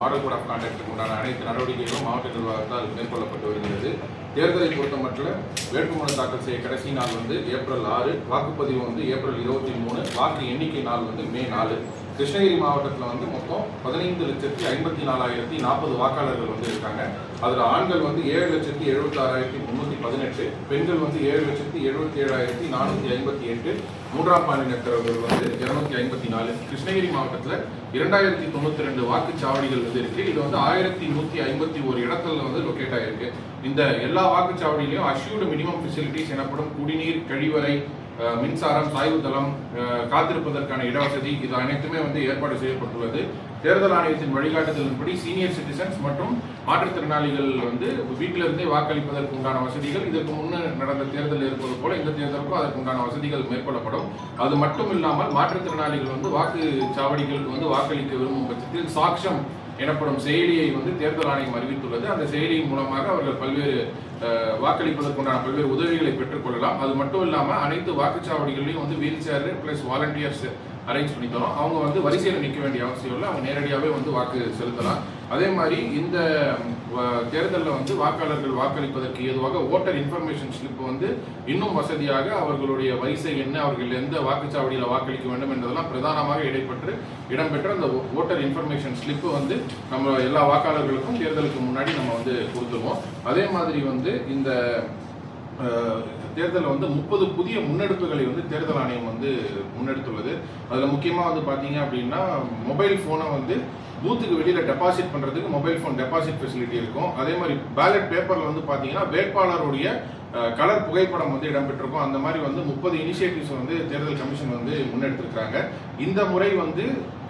Model code of கான்டாக்டுக்கு உண்டான அனைத்து நடவடிக்கைகளும் மாவட்ட நிர்வாகத்தால் மேற்கொள்ளப்பட்டு வருகிறது. தேர்தலை பொறுத்தமட்டில் வேட்புமனு தாக்கல் செய்ய கடைசி நாள் ஏப்ரல் 6, வாக்குப்பதிவு ஏப்ரல் 23, வாக்கு எண்ணிக்கை நாள் மே 4. கிருஷ்ணகிரி மாவட்டத்தில் மொத்தம் 15,54,040 வாக்காளர்கள் இருக்காங்க. அதில் ஆண்கள் 7,76,318, பெண்கள் 7,77,458, மூன்றாம் பாலினத்தவர்கள் 254. கிருஷ்ணகிரி மாவட்டத்தில் 2092 வாக்குச்சாவடிகள் இருக்கு. இது 1151 இடத்துல லொக்கேட் ஆயிருக்கு. இந்த எல்லா வாக்குச்சாவடியிலையும் அஷ்யூர்டு மினிமம் ஃபெசிலிட்டிஸ் எனப்படும் குடிநீர், கழிவறை, மின்சாரம், சாய்வு தளம், காத்திருப்பதற்கான இடவசதி இது அனைத்துமே ஏற்பாடு செய்யப்பட்டுள்ளது. தேர்தல் ஆணையத்தின் வழிகாட்டுதலின்படி சீனியர் சிட்டிசன்ஸ் மற்றும் மாற்றுத்திறனாளிகள் வீட்டிலிருந்தே வாக்களிப்பதற்கு உண்டான வசதிகள் இதற்கு முன்னர் நடந்த தேர்தல் இருப்பது போல இந்த தேர்தலுக்கும் அதற்கு உண்டான வசதிகள் மேற்கொள்ளப்படும். அது மட்டும் இல்லாமல் மாற்றுத்திறனாளிகள் வாக்குச்சாவடிகள் வாக்களிக்க விரும்பும் பட்சத்தில் சாக்ஷம் எனப்படும் செயலியை தேர்தல் ஆணையம் அறிவித்துள்ளது. அந்த செயலியின் மூலமாக அவர்கள் பல்வேறு வாக்களிப்பதற்குண்டான பல்வேறு உதவிகளை பெற்றுக் கொள்ளலாம். அது மட்டும் இல்லாமல் அனைத்து வாக்குச்சாவடிகளையும் wheel chair plus volunteers arrange பண்ணி தரோம். அவங்க வரிசையில் நிற்க வேண்டிய அவசியம் இல்லை. அவங்க நேரடியாகவே வாக்கு செலுத்தலாம். அதே மாதிரி இந்த தேர்தலில் வாக்காளர்கள் வாக்களிப்பதற்கு ஏதுவாக ஓட்டர் இன்ஃபர்மேஷன் ஸ்லிப் இன்னும் வசதியாக அவர்களுடைய வரிசை என்ன, அவர்கள் எந்த வாக்குச்சாவடியில் வாக்களிக்க வேண்டும் என்பதெல்லாம் பிரதானமாக இடம்பெற்ற அந்த ஓட்டர் இன்ஃபர்மேஷன் ஸ்லிப் நம்ம எல்லா வாக்காளர்களுக்கும் தேர்தலுக்கு முன்னாடி நம்ம கொடுத்துருவோம். அதே மாதிரி இந்த தேர்தலில் 30 புதிய முன்னெடுப்புகளை தேர்தல் ஆணையம் முன்னெடுத்துள்ளது. அதில் முக்கியமாக பார்த்தீங்க அப்படின்னா மொபைல் ஃபோனை பூத்துக்கு வெளியில டெபாசிட் பண்றதுக்கு மொபைல் ஃபோன் டெபாசிட் ஃபெசிலிட்டி இருக்கும். அதே மாதிரி பேலட் பேப்பர்ல பார்த்தீங்கன்னா வேட்பாளருடைய கலர் புகைப்படம் இடம்பெற்றிருக்கும். அந்த மாதிரி 30 இனிஷியேட்டிவ்ஸ் தேர்தல் கமிஷன் முன்னெடுத்திருக்காங்க. இந்த முறை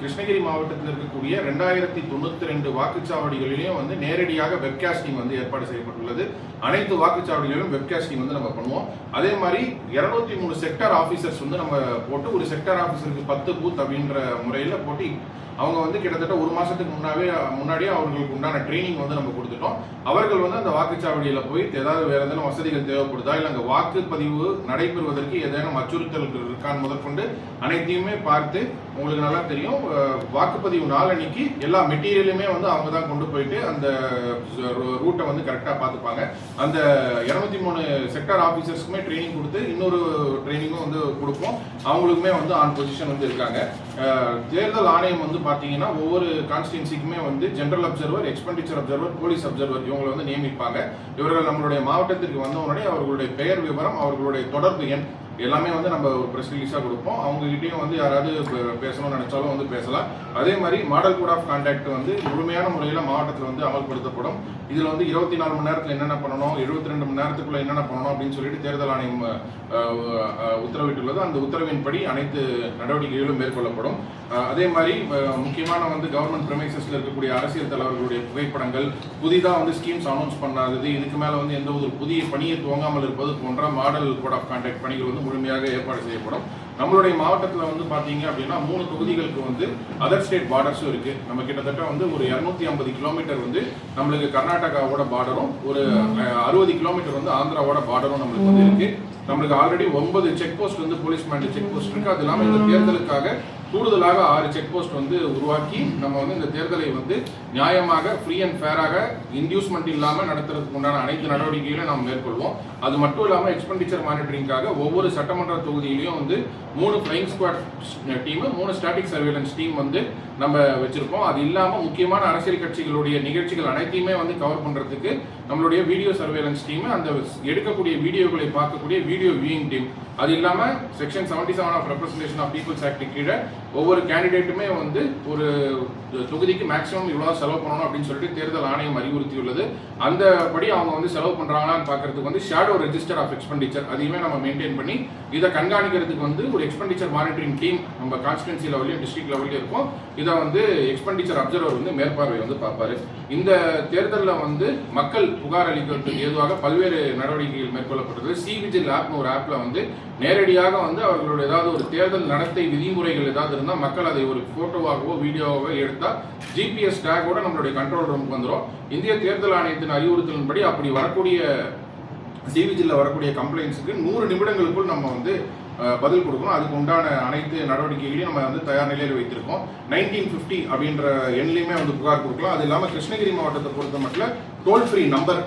கிருஷ்ணகிரி மாவட்டத்தில் இருக்கக்கூடிய 2092 வாக்குச்சாவடிகளிலும் நேரடியாக வெப்காஸ்டிங் ஏற்பாடு செய்யப்பட்டுள்ளது. அனைத்து வாக்குச்சாவடிகளிலும் வெப்காஸ்டிங் நம்ம பண்ணுவோம். அதே மாதிரி 203 செக்டர் ஆபீசர்ஸ் நம்ம போட்டு ஒரு செக்டர் ஆபீசருக்கு 10 பூத் அப்படின்ற முறையில் போட்டு அவங்க கிட்டத்தட்ட ஒரு மாசத்துக்கு முன்னாடியே அவர்களுக்கு உண்டான ட்ரைனிங் நம்ம கொடுத்துட்டோம். அவர்கள் அந்த வாக்குச்சாவடியில் போய் ஏதாவது வேற ஏதேனும் வசதிகள் தேவைப்படுதா, இல்லை அங்கே வாக்குப்பதிவு நடைபெறுவதற்கு ஏதேனும் அச்சுறுத்தல்கள் இருக்கான்னு முதற்கொண்டு அனைத்தையுமே பார்த்து உங்களுக்கு நல்லா தெரியும். வாக்குப்பதிவு நாளன்னைக்கு எல்லா மெட்டீரியலுமே அவங்க தான் கொண்டு போயிட்டு அந்த ரூட்டை கரெக்டாக பார்த்துப்பாங்க. அந்த 203 செக்டர் ஆபீசர்ஸ்க்குமே ட்ரைனிங் கொடுத்து இன்னொரு ட்ரைனிங்கும் கொடுப்போம். அவங்களுக்குமே ஆன் பொசிஷன் இருக்காங்க. தேர்தல் ஆணையம் பாத்தீங்கன்னா ஒவ்வொரு கான்ஸ்டிடுவன்சிக்குமே general observer, expenditure observer, police observer இவங்களை நியமிப்பாங்க. இவர்கள் நம்மளுடைய மாவட்டத்திற்கு வந்த உடனே அவர்களுடைய பெயர் விவரம், அவர்களுடைய தொடர்பு எண் எல்லாமே நம்ம ஒரு பிரஸ் ரிலீஸா கொடுப்போம். அவங்க கிட்டயும் யாராவது பேசணும்னு நினைச்சாலும் பேசலாம். அதே மாதிரி மாடல் கோட் ஆஃப் கான்டாக்ட் முழுமையான முறையில் மாவட்டத்தில் அமல்படுத்தப்படும். இதுல 24 மணி நேரத்தில் என்னென்ன பண்ணணும், 72 மணி நேரத்துக்குள்ள என்னென்ன பண்ணணும் அப்படின்னு சொல்லிட்டு தேர்தல் ஆணையம் உத்தரவிட்டுள்ளது. அந்த உத்தரவின்படி அனைத்து நடவடிக்கைகளும் மேற்கொள்ளப்படும். அதே மாதிரி முக்கியமான கவர்மெண்ட் பிரெமைசஸ்ல இருக்கக்கூடிய அரசியல் தலைவர்களுடைய புகைப்படங்கள், புதிதாக ஸ்கீம்ஸ் அனௌன்ஸ் பண்ணாதது, இதுக்கு மேல எந்த ஒரு புதிய பணியை துவங்காமல் இருப்பது போன்ற மாடல் கோட் ஆஃப் கான்டாக்ட் பணிகள் முழுமையாக ஏற்பாடு செய்யப்படும். நம்மளுடைய மாவட்டத்தில் பாத்தீங்க அப்படின்னா 3 தொகுதிகளுக்கு அதர் ஸ்டேட் பார்டர்ஸும் இருக்கு. நம்ம கிட்டத்தட்ட ஒரு 250 கிலோமீட்டர் நம்மளுக்கு கர்நாடகாவோட பார்டரும், ஒரு 60 கிலோமீட்டர் ஆந்திராவோட பார்டரும் நம்மளுக்கு இருக்கு. நம்மளுக்கு already 9 check post police manned check post இருக்கு. அது இல்லாமல் இந்த தேர்தலுக்காக கூடுதலாக 6 செக் போஸ்ட் உருவாக்கி நம்ம இந்த தேர்தலை நியாயமாக ஃப்ரீ அண்ட் ஃபேராக இன்டியூஸ்மெண்ட் இல்லாமல் நடத்துறதுக்கு உண்டான அனைத்து நடவடிக்கைகளையும் நாம் மேற்கொள்வோம். அது மட்டும் இல்லாமல் எக்ஸ்பெண்டிச்சர் மானிட்டரிங்காக ஒவ்வொரு சட்டமன்ற தொகுதியிலையும் 3 flying squad team, 3 static surveillance team நம்ம வச்சிருக்கோம். அது இல்லாமல் முக்கியமான அரசியல் கட்சிகளுடைய நிகழ்ச்சிகள் அனைத்தையுமே கவர் பண்றதுக்கு நம்மளுடைய வீடியோ சர்வேலன்ஸ் டீம், அந்த எடுக்கக்கூடிய வீடியோக்களை பார்க்கக்கூடிய வீடியோ வியூயிங் டீம், அது இல்லாம section 77 of representation of peoples act கீழே ஒவ்வொரு கேண்டிடேட்டுமே ஒரு தொகுதிக்கு மேக்ஸிமம் இவ்வளவு செலவு பண்ணணும் அப்படின்னு சொல்லிட்டு தேர்தல் ஆணையம் அறிவுறுத்தியுள்ளது. அந்த படி அவங்க செலவு பண்றாங்களான்னு பாக்குறதுக்கு ஷேடோ ரெஜிஸ்டர் ஆஃப் எக்ஸ்பெண்டிச்சர் அதையுமே நம்ம மெயின்டைன் பண்ணி இதை கண்காணிக்கிறதுக்கு ஒரு எக்ஸ்பெண்டிச்சர் மானிட்டரிங் டீம் நம்ம கான்ஸ்டிடுவன்சி லெவலையும் டிஸ்ட்ரிக்ட் லெவலையும் இருக்கும். இதை எக்ஸ்பெண்டிச்சர் அப்சர்வர் மேற்பார்வை பார்ப்பாரு. இந்த தேர்தலில் மக்கள் புகார் அளிக்கிறதுக்கு ஏதுவாக பல்வேறு நடவடிக்கைகள் மேற்கொள்ளப்பட்டது. சிவிஜில் ஆப்னு ஒரு ஆப்ல நேரடியாக அவர்களுடைய ஏதாவது ஒரு தேர்தல் நடத்தை விதிமுறைகள் ஏதாவது இருந்தால் மக்கள் அதை ஒரு போட்டோவாகவோ வீடியோவாகவோ எடுத்தா ஜிபிஎஸ் டேகோட நம்மளுடைய கண்ட்ரோல் ரூமுக்கு வந்துடும். இந்திய தேர்தல் ஆணையத்தின் அறிவுறுத்தலின்படி அப்படி வரக்கூடிய சிவிஜில் வரக்கூடிய கம்ப்ளைண்ட்ஸுக்கு 100 நிமிடங்களுக்குள் நம்ம பதில் கொடுக்கணும். அதுக்கு உண்டான அனைத்து நடவடிக்கைகளையும் நம்ம வந்து தயார் நிலையில் வைத்திருக்கோம். 1950 அப்படின்ற எண்ணிலையுமே வந்து புகார் கொடுக்கலாம். அது இல்லாமல் கிருஷ்ணகிரி மாவட்டத்தை பொறுத்த மட்டும் டோல் ஃப்ரீ நம்பர்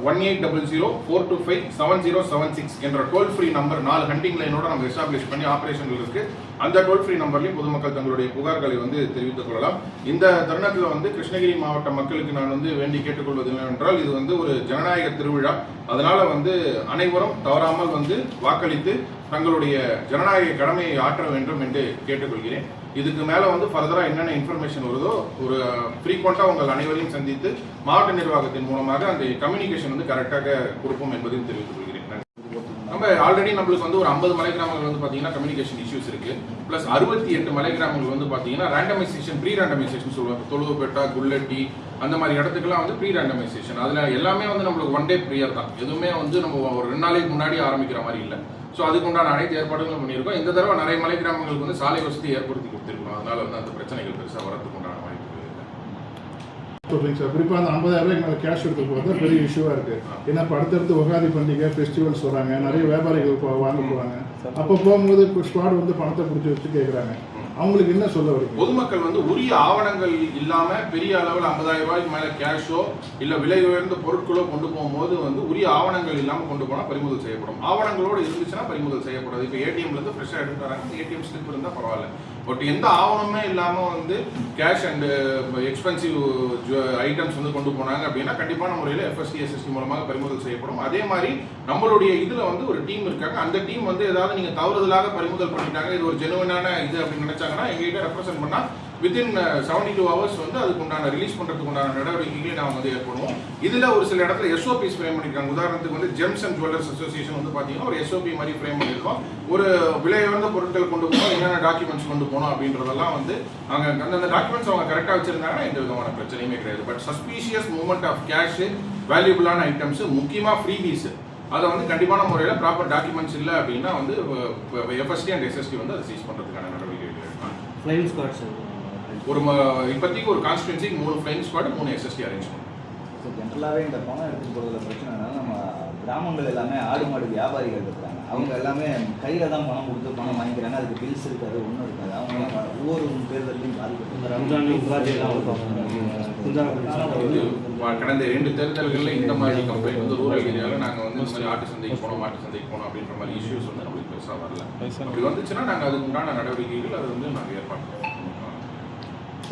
1800-425-7076 என்ற டோல் ஃப்ரீ நம்பர் 4 ஹண்டிங் லைனோட நம்ம எஸ்டாப்ளிஷ் பண்ணி ஆபரேஷன்கள் இருக்கு. அந்த டோல் ஃப்ரீ நம்பர்லையும் பொதுமக்கள் தங்களுடைய புகார்களை வந்து தெரிவித்துக் கொள்ளலாம். இந்த தருணத்தில் வந்து கிருஷ்ணகிரி மாவட்ட மக்களுக்கு நான் வந்து வேண்டி கேட்டுக்கொள்வது என்னவென்றால், இது வந்து ஒரு ஜனநாயக திருவிழா. அதனால வந்து அனைவரும் தவறாமல் வந்து வாக்களித்து தங்களுடைய ஜனநாயக கடமையை ஆற்ற வேண்டும் என்று கேட்டுக்கொள்கிறேன். இதுக்கு மேலே வந்து ஃபர்தராக என்னென்ன இன்ஃபர்மேஷன் வருதோ ஒரு ஃப்ரீக்வெண்ட்டாக உங்கள் அனைவரையும் சந்தித்து மாவட்ட நிர்வாகத்தின் மூலமாக அந்த கம்யூனிகேஷன் வந்து கரெக்டாக கொடுப்போம் என்பதையும் தெரிவித்துக் கொள்கிறேன். நம்ம ஆல்ரெடி நம்மளுக்கு வந்து ஒரு 50 மலை கிராமங்கள் வந்து பார்த்தீங்கன்னா கம்யூனிகேஷன் இஷ்யூஸ் இருக்கு. ப்ளஸ் 68 மலை கிராமங்கள் வந்து பார்த்தீங்கன்னா ரேண்டமைசேஷன், ப்ரீ ரேண்டமைசேஷன் சொல்லுவாங்க. தொழுவுப்பேட்டா, குள்ளட்டி அந்த மாதிரி இடத்துக்குலாம் வந்து ப்ரீ ரேண்டமைசேஷன். அதில் எல்லாமே வந்து நம்மளுக்கு ஒன் டே ப்ரியர் தான். எதுவுமே வந்து நம்ம ஒரு 2 நாளைக்கு முன்னாடி ஆரம்பிக்கிற மாதிரி இல்லை. ஸோ அதுக்கு உண்டான அனைத்து ஏற்பாடுகளும் பண்ணியிருக்கோம். இந்த தடவை நிறைய மலை கிராமங்களுக்கு வந்து சாலை வசதி ஏற்படுத்தி கொடுத்துருக்கோம். அதனால வந்து அந்த பிரச்சனைகள் பெருசாக வரதுக்கு உண்டான வாய்ப்புகள் இல்லை. சொல்றீங்க சார், குறிப்பாக அந்த 50,000 மேலே கேஷ் எடுத்து போகிறது பெரிய இஷ்யூவாக இருக்குது. ஏன்னா இப்போ அடுத்தடுத்து உகாதி பண்டிகை, ஃபெஸ்டிவல்ஸ் வராங்க, நிறைய வியாபாரிகள் வாங்க போவாங்க. அப்போ போகும்போது ஸ்குவாட் வந்து பணத்தை பிடிச்சி வச்சு கேட்குறாங்க. அவங்களுக்கு என்ன சொல்ல வருது? பொதுமக்கள் வந்து உரிய ஆவணங்கள் இல்லாம பெரிய அளவில் 50,000 ரூபாய்க்கு மேல கேஷோ இல்ல விலை உயர்ந்த பொருட்களோ கொண்டு போகும்போது வந்து உரிய ஆவணங்கள் இல்லாம கொண்டு போனா பறிமுதல் செய்யப்படும். ஆவணங்களோடு இருந்துச்சுன்னா பறிமுதல் செய்யப்படாது. இப்போ ஏடிஎம்ல இருந்து ஃப்ரெஷ்ஷா எடுத்து வராங்க, ஏடிஎம் ஸ்லிப் இருந்தா பரவாயில்ல. பட் எந்த ஆவணமே இல்லாம வந்து கேஷ் அண்ட் எக்ஸ்பென்சிவ் ஐட்டம்ஸ் வந்து கொண்டு போனாங்க அப்படின்னா கண்டிப்பான முறையில் எஃப்எஸ்டி எஸ்எஸ்டி மூலமாக பறிமுதல் செய்யப்படும். அதே மாதிரி நம்மளுடைய இதுல வந்து ஒரு டீம் இருக்காங்க. அந்த டீம் வந்து ஏதாவது நீங்க தவறுதலாக பறிமுதல் பண்ணிட்டாங்க, இது ஒரு ஜெனுவனான இது அப்படின்னு நினைச்சாங்கன்னா எங்ககிட்ட ரெப்ரசென்ட் பண்ணா வித்தின் 72 ஹவர்ஸ் வந்து அதுக்கு உண்டான ரிலீஸ் பண்றதுக்கு உண்டான நடவடிக்கைகளை நாங்கள் வந்து ஏற்படுவோம். இதுல ஒரு சில இடத்துல எஸ்ஓபிஸ் ஃப்ரேம் பண்ணிருக்காங்க. உதாரணத்துக்கு வந்து ஜெம்ஸ் அண்ட் ஜுவல்லர்ஸ் அசோசியேஷன் வந்து பாத்தீங்கன்னா ஒரு எஸ்ஓபி மாதிரி ஃப்ரேம் பண்ணிருக்கோம். ஒரு விலை உயர்ந்த பொருட்கள் கொண்டு போகணும், என்னென்ன டாக்குமெண்ட்ஸ் கொண்டு போகணும் அப்படின்றதெல்லாம் வந்து அங்கே அந்த டாக்குமெண்ட்ஸ் அவங்க கரெக்டாக வச்சிருந்தாங்கன்னா எந்த விதமான பிரச்சனையுமே கிடையாது. But suspicious movement of cash, வேல்யூபிளான ஐட்டம்ஸ், முக்கியமாக ஃப்ரீபீஸ், அதை வந்து கண்டிப்பான முறையில் ப்ராப்பர் டாக்குமெண்ட்ஸ் இல்லை அப்படின்னா வந்து எஃப்எஸ்டி அண்ட் எஸ்எஸ்டி வந்து அதை சீஸ் பண்ணுறதுக்கான நடவடிக்கைகள் எடுப்பாங்க. ஃப்ளைங் ஸ்குவாட்ஸ் ஒரு இப்போதைக்கு ஒரு கான்ஸ்டிடுவன்சிக்கு 3 ஃப்ளைங் ஸ்குவாட், 3 எஸ்எஸ்டி அரேஞ்ச் பண்ணுவோம். ஸோ ஜென்ரலாகவே இந்த பணம் எடுத்துகிட்டு போகிறதுல பிரச்சனைனால நம்ம கிராமங்கள் எல்லாமே ஆடு மாடு வியாபாரிகள் இருக்கிறாங்க. அவங்க எல்லாமே கையில் தான் பணம் கொடுத்து பணம் வாங்கிக்கிறாங்க. அதுக்கு பில்ஸ் இருக்காது, ஒன்றும் இருக்காது. அவங்க ஒவ்வொரு தேர்தலையும் பாதிக்கப்பட்டு கடந்த 2 தேர்தல்களில் இந்த மாதிரி கம்ப்ளைண்ட் வந்து ரூரல் ஏரியாவில் நாங்கள் வந்து இந்த மாதிரி ஆட்டு சந்தைக்கு போனோம், மாட்டு சந்தைக்கு போனோம் அப்படின்ற மாதிரி இஷ்யூஸ் வந்து நம்மளுக்கு பெருசாக வரல. அப்படி வந்துச்சுன்னா நாங்கள் அதுக்கு உண்டான நடவடிக்கைகள் அது வந்து நாங்கள் ஏற்பாடு பண்ணுவோம்.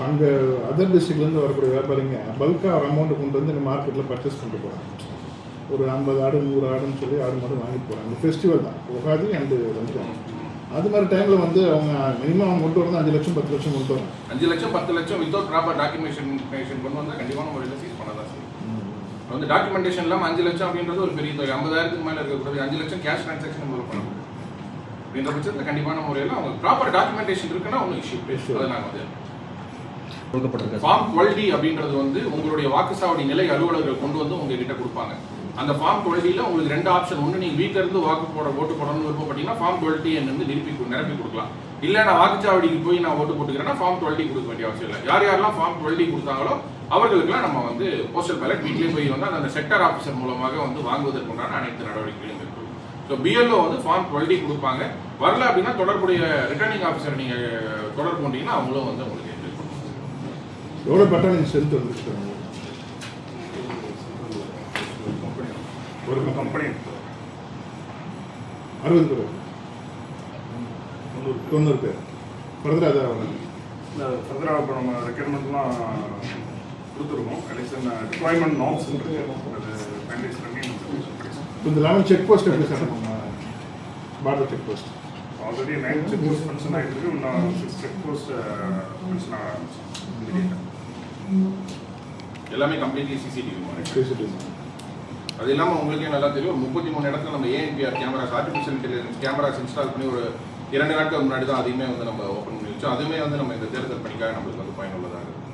அங்கே அதர் டிஸ்ட்ரிக்ட்லேருந்து வரக்கூடிய வியாபாரிங்க பல்காக ஒரு அமௌண்ட்டு கொண்டு வந்து இந்த மார்க்கெட்டில் பர்ச்சேஸ் பண்ணிட்டு போகிறாங்க. ஒரு 50 ஆடு 100 ஆடுன்னு சொல்லி ஆடு மாடு வாங்கிட்டு போகிறாங்க. இந்த ஃபெஸ்டிவல் தான் உகாதி அண்டு ரம்ஜான். அது மாதிரி டைமில் வந்து அவங்க மினிமம் அவங்க கொண்டு வரணும் 5 லட்சம் 10 லட்சம் கொண்டு வரணும். 5 லட்சம் 10 லட்சம் வித்தவுட் ப்ராப்பர் டாக்குமெண்டேஷன் கொண்டு வந்தால் கண்டிப்பான முறையில் சீஸ் பண்ண தான் செய்யும். வந்து டாக்குமெண்டேஷன் இல்லாமல் 5 லட்சம் அப்படின்றது ஒரு பெரிய தொகை. 50,000க்கு மேலே இருக்கக்கூடாது. 5 லட்சம் கேஷ் ட்ரான்சாக்ஷன் முதல் பண்ணணும் அப்படின்ற பட்சத்தில் கண்டிப்பான முறையில் அவங்க ப்ராப்பர் டாக்குமெண்டேஷன் இருக்குன்னா ஒன்றும் இஷ்யூ அதை நாங்கள் வந்து ஃபார்ம் குவாலிட்டி அப்படின்றது வந்து உங்களுடைய வாக்குச்சாவடி நிலை அலுவலர்கள் கொண்டு வந்து உங்ககிட்ட கொடுப்பாங்க. அந்த ஃபார்ம் குவாலிட்டியில் உங்களுக்கு 2 ஆப்ஷன். ஒன்று நீங்கள் வீட்டில் இருந்து ஓட்டு போடணும்னு விருப்பப்பட்டீங்கன்னா ஃபார்ம் குவாலிட்டி வந்து நிரப்பி கொடுக்கலாம். இல்லை நான் வாக்குச்சாவடிக்கு போய் நான் ஓட்டு போட்டுக்கிறேன்னா ஃபார்ம் குவாலிட்டி கொடுக்க வேண்டிய அவசியம் இல்லை. யாரெல்லாம் ஃபார்ம் குவாலிட்டி கொடுத்தாங்களோ அவர்களுக்குலாம் நம்ம வந்து போஸ்டல் பேலட் வீட்டிலே போய் வந்து அந்த செக்டர் ஆஃபீஸர் மூலமாக வந்து வாங்குவதற்குண்டான அனைத்து நடவடிக்கைகளும் இருக்கும். ஸோ பிஎல்ஓ வந்து ஃபார்ம் குவாலிட்டி கொடுப்பாங்க. வரல அப்படின்னா தொடர்புடைய ரிட்டர்னிங் ஆஃபீஸர் நீங்கள் தொடர்பு கொண்டீங்கன்னா அவங்களும் வந்து உங்களுக்கு எவ்வளோ பட்டாலியன் ஸ்ட்ரென்த் வந்துருக்காங்க? ஒரு கம்பெனி 60 பேர் 90 பேர் ஃபர்தராக அதான் ஃபர்தராக இப்போ நம்ம ரெக்யர்மெண்ட்லாம் கொடுத்துருக்கோம். கலெக்ஷன் டிப்ளாய்மெண்ட் நார்ம்ஸ் இருக்குது, அது ஃபைனலைஸ் பண்ணி இந்த 11 செக் போஸ்ட் எப்படி sir border check post? Already 9 check post function ஆகிட்டு இருக்கு. இன்னும் 6 செக் போஸ்ட் ஃபங்க்ஷன் ஆரம்பிச்சோம். எல்லாமே கம்ப்ளீட்லி சிசிடிவி மாதிரி. அது இல்லாமல் உங்களுக்கே நல்லா தெரியும், 33 இடத்துல நம்ம ANPR cameras, artificial intelligence cameras install பண்ணி ஒரு 2 நாட்கள் முன்னாடி தான் அதையுமே வந்து நம்ம ஓப்பன் பண்ணி வச்சோம். அதுவுமே வந்து நம்ம இந்த தேர்தல் பணிக்காக நம்மளுக்கு வந்து பயனுள்ளதாக இருக்குது.